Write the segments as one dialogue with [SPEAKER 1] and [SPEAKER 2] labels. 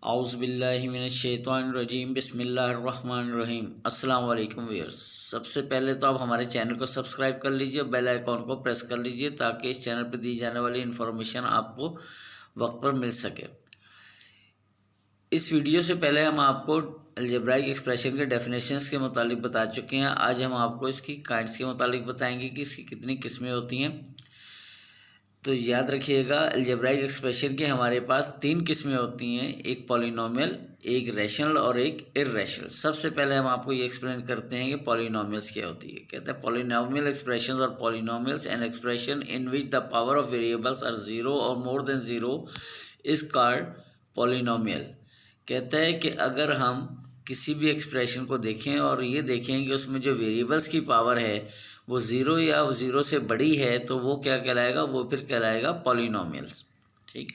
[SPEAKER 1] आउज़ुबिल्लाहिमिनश्शैतानिर्रजीम बिस्मिल्लाहिर्रहमानिर्रहीम। अस्सलाम वालेकुम व्यूअर्स। सबसे पहले तो आप हमारे चैनल को सब्सक्राइब कर लीजिए, बेल आइकॉन को प्रेस कर लीजिए ताकि इस चैनल पर दी जाने वाली इन्फॉर्मेशन आपको वक्त पर मिल सके। इस वीडियो से पहले हम आपको अलजेब्राइक एक्सप्रेशन के डेफिनेशंस के मुतालिक बता चुके हैं। आज हम आपको इसकी काइंड्स के मुतालिक बताएंगे कि इसकी कितनी किस्में होती हैं। तो याद रखिएगा, अलजेब्राइक एक्सप्रेशन के हमारे पास तीन किस्में होती हैं, एक पॉलिनोमियल, एक रैशनल और एक इर्रेशनल। सबसे पहले हम आपको ये एक्सप्लेन करते हैं कि पॉलिनोमियल्स क्या होती है। कहते हैं पॉलिनोमियल एक्सप्रेशंस और polynomials an expression in which the power of variables are zero और more than zero is called polynomial. कहता है कि अगर हम किसी भी एक्सप्रेशन को देखें और ये देखें कि उसमें जो वेरिएबल्स की पावर है वो ज़ीरो या ज़ीरो से बड़ी है तो वो क्या कहलाएगा, वो फिर कहलाएगा पॉलिनोमियल। ठीक,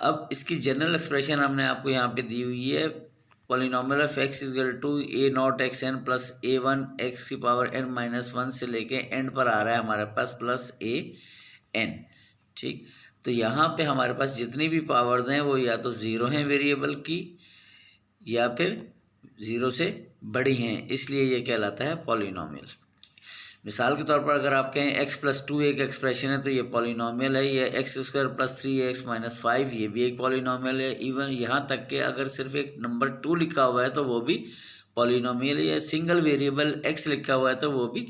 [SPEAKER 1] अब इसकी जनरल एक्सप्रेशन हमने आपको यहाँ पे दी हुई है। Polynomial of x is equal to a not x n plus a one x की पावर एन माइनस वन से लेके एंड पर आ रहा है हमारे पास प्लस ए एन। ठीक, तो यहाँ पे हमारे पास जितनी भी पावर्स हैं वो या तो ज़ीरो हैं वेरिएबल की या फिर ज़ीरो से बड़ी हैं, इसलिए ये कहलाता है पॉलिनोमियल। मिसाल के तौर पर अगर आप कहें x प्लस टू एक एक्सप्रेशन है तो ये पॉलिनोमियल है। ये x square plus three x minus five ये भी एक पॉलिनोमियल है। इवन यहाँ तक कि अगर सिर्फ एक नंबर टू लिखा हुआ है तो वो भी पॉलिनोमियल है। या सिंगल वेरिएबल x लिखा हुआ है तो वो भी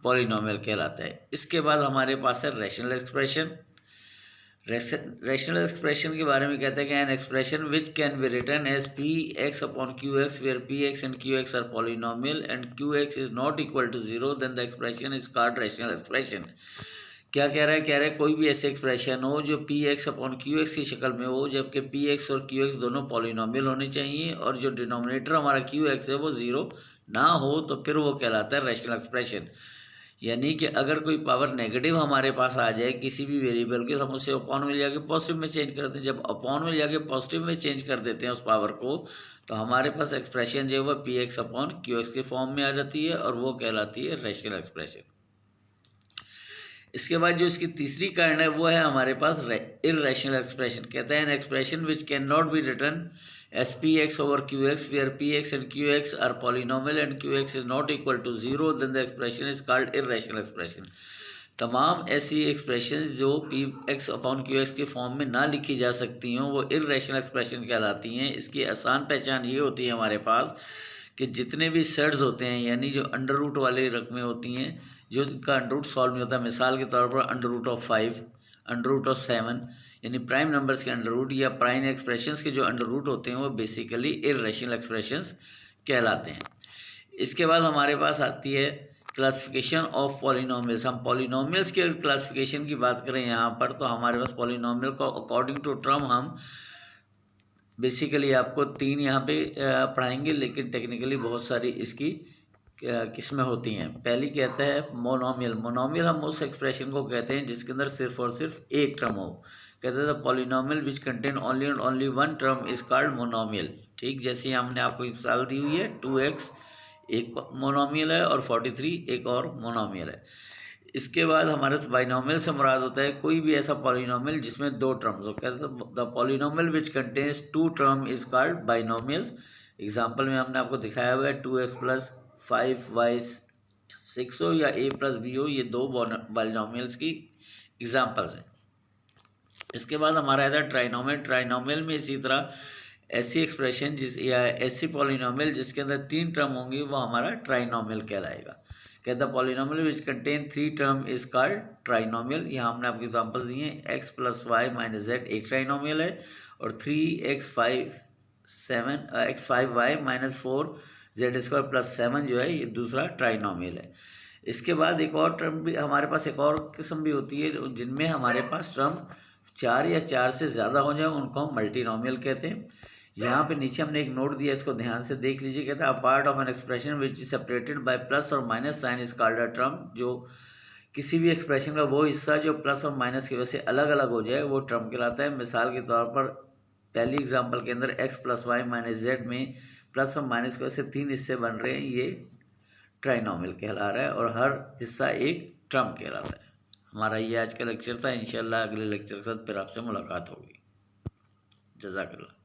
[SPEAKER 1] पॉलिनोमियल कहलाता है। इसके बाद हमारे पास है रैशनल एक्सप्रेशन। रैशनल एक्सप्रेशन के बारे में कहते हैं कि an expression which can be written as p x upon q x where p x and q x are polynomial and q x is not equal to zero then the expression is called rational expression. क्या कह रहा है? कह रहा है कोई भी ऐसे एक्सप्रेशन हो जो p x upon q x की शक्ल में हो, जबकि पी एक्स और क्यू एक्स दोनों पॉलिनोमियल होने चाहिए और जो डिनोमिनेटर हमारा क्यू एक्स है वो ज़ीरो ना हो तो फिर वो कहलाता है रैशनल एक्सप्रेशन। यानी कि अगर कोई पावर नेगेटिव हमारे पास आ जाए किसी भी वेरिएबल के, तो हम उसे अपॉन में जाके पॉजिटिव में चेंज कर देते हैं। जब अपॉन में जाके पॉजिटिव में चेंज कर देते हैं उस पावर को, तो हमारे पास एक्सप्रेशन जो है वह P x upon q x के फॉर्म में आ जाती है और वो कहलाती है रैशनल एक्सप्रेशन। इसके बाद जो इसकी तीसरी काइंड है वो है हमारे पास इर्रेशनल एक्सप्रेशन। कहता है an expression which can not be written as p x over q x where p x and q x are polynomial and q x is not equal to zero then the expression is called irrational expression. तमाम ऐसी expression जो p x upon q x के form में ना लिखी जा सकती हों वो इर्रेशनल एक्सप्रेशन कहलाती हैं। इसकी आसान पहचान ये होती है हमारे पास कि जितने भी सेट्स होते हैं, यानी जो अंडर रूट वाली रकमें होती हैं जो इनका अंडर रूट सॉल्व नहीं होता, मिसाल के तौर पर under root of 5, under root of 7, यानी प्राइम नंबर्स के अंडर रूट या प्राइम एक्सप्रेशंस के जो अंडर रूट होते हैं वो बेसिकली इर्रेशनल एक्सप्रेशंस कहलाते हैं। इसके बाद हमारे पास आती है क्लासिफिकेशन ऑफ पॉलिनोमियल्स। हम पॉलिनोमियल्स के क्लासिफिकेशन की बात करें यहाँ पर, तो हमारे पास पॉलिनोमियल को अकॉर्डिंग टू टर्म हम बेसिकली आपको तीन यहाँ पे पढ़ाएंगे, लेकिन टेक्निकली बहुत सारी इसकी किस्में होती हैं। पहली कहता है मोनोमियल। मोनोमियल हम उस एक्सप्रेशन को कहते हैं जिसके अंदर सिर्फ और सिर्फ एक टर्म हो। कहते हैं polynomial which contain only and only one term is called monomial. ठीक, जैसे हमने आपको मिसाल दी हुई है 2x एक मोनोमियल है और 43 एक और मोनोमियल है। इसके बाद हमारे बाइनोमियल से मुराद होता है कोई भी ऐसा पॉलिनोमियल जिसमें दो टर्म्स हो। कहते हैं the polynomial which contains two term is called binomials. Example में हमने आपको दिखाया हुआ है 2x प्लस 5y 6 हो या a प्लस b हो, ये दो बाइनोमियल्स की एग्जाम्पल्स हैं। इसके बाद हमारा आता है ट्राइनोमियल। ट्राइनोमियल में इसी तरह ऐसी एक्सप्रेशन जिस या ऐसी पॉलिनोमियल जिसके अंदर तीन टर्म होंगी वो हमारा ट्राइनोमियल कहलाएगा। कहता है polynomial which contain three term is called trinomial. यहाँ हमने आपको एग्जांपल्स दिए हैं, x plus y minus z एक ट्राइनोमियल है और 3x5y माइनस 4z² प्लस 7 जो है ये दूसरा ट्राइनोमियल है। इसके बाद एक और टर्म भी हमारे पास, एक और किस्म भी होती है जिनमें हमारे पास टर्म चार या चार से ज़्यादा हो जाए, उनको हम मल्टीनोमियल कहते हैं। यहाँ पे नीचे हमने एक नोट दिया, इसको ध्यान से देख लीजिए। कहता है a part of an expression which is separated by plus और minus sign is called a term. जो किसी भी एक्सप्रेशन का वो हिस्सा जो प्लस और माइनस की वजह से अलग अलग हो जाए वो टर्म कहलाता है। मिसाल के तौर पर पहली एग्जाम्पल के अंदर x plus y minus z में प्लस और माइनस की वजह से तीन हिस्से बन रहे हैं, ये ट्राइनोमियल कहला रहा है और हर हिस्सा एक टर्म कहलाता है। हमारा ये आज का लेक्चर था। इंशाल्लाह अगले लेक्चर के साथ फिर आपसे मुलाकात होगी। जज़ाकल्लाह।